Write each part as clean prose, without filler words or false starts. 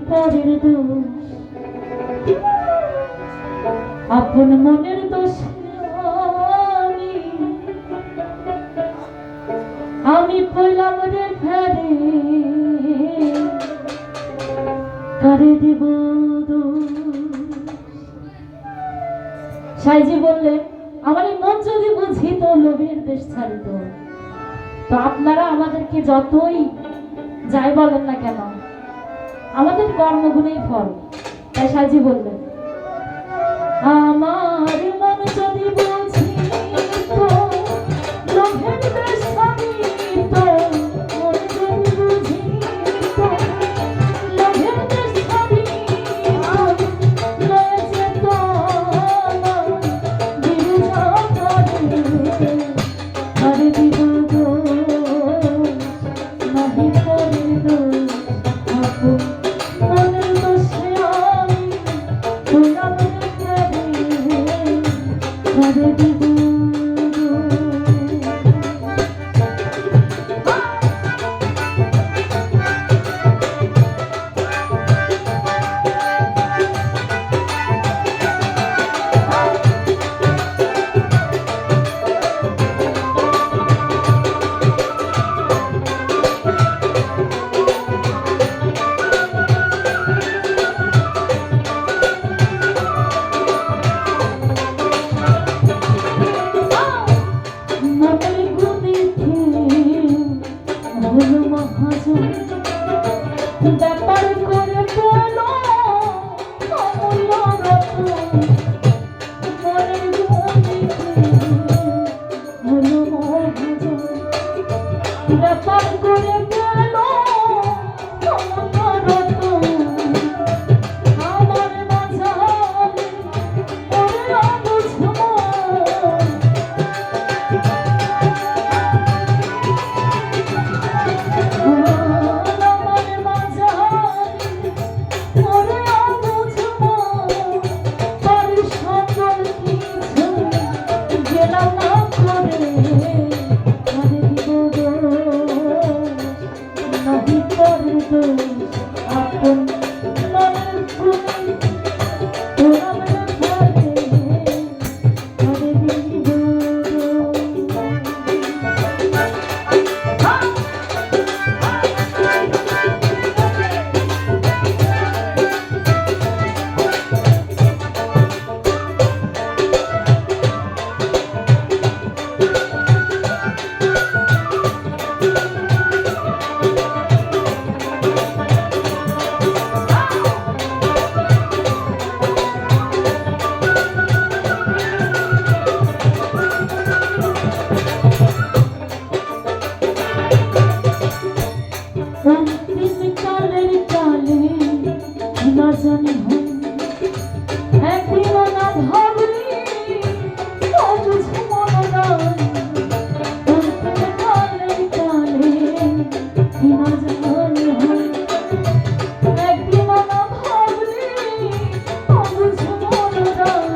পরের দোষ আপন মনের দোষ আমি আমি পইলাম রে ফেরে করে দিব সাইজি বললেন আমার এই মন যদি বুঝিত লোভের দেশ ছাড়িত। তো আপনারা আমাদেরকে যতই যাই বলেন না কেন আমাদের কর্মগুণেই ফল। তাই সাইজি বললেন আমার মন যদি বুঝিত লোভের দেশ ছাড়িত, মন যদি বুঝিত লোভের দেশ ছাড়িত, লয়ে যেত বিরুজা করে দিব নাহি করে দোষ আপন মনের দোষে আমি তোরা করে দিব। ব্যাপার করে পেল অমূল্য রত্ন মনের হলো মহাজন। ব্যাপার করে পেল অমূল্য রত্ন আমার মাঝারে ওরে বুঝব আপন মনের ভূমি তোরা ভাবে করে দিব। কালের কালে না জানি একদিন না ভাবলি অবুঝ মনরাই কালের কালে না জানি একদিন না ভাবলি অবুঝ মনরাই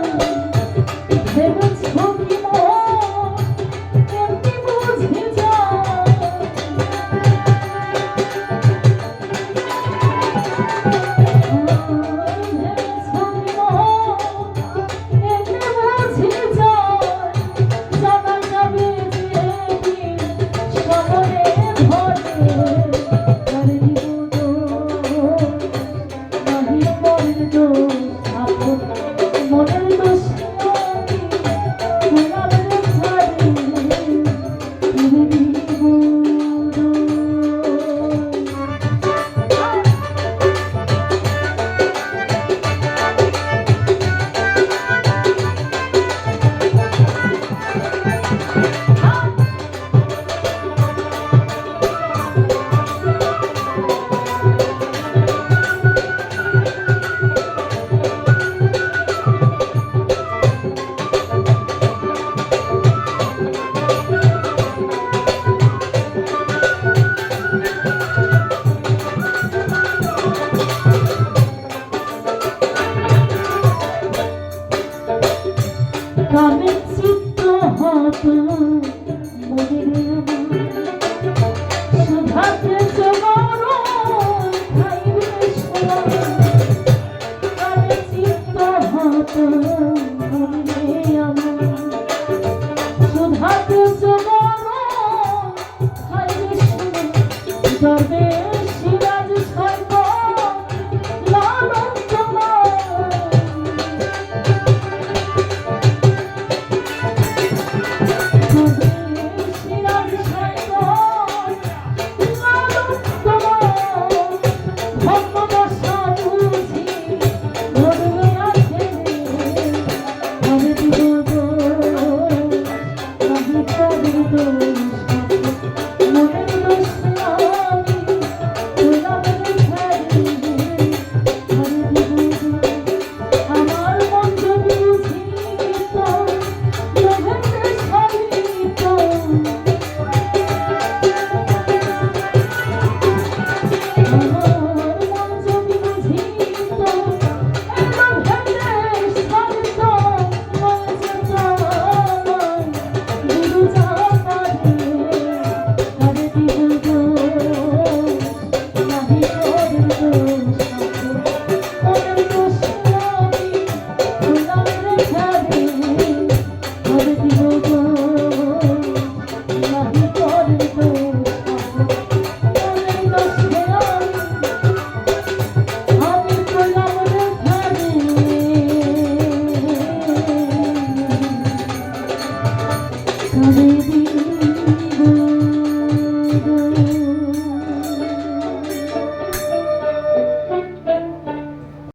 ভেবেছ কি মন এমনি বুঝে যায় তবে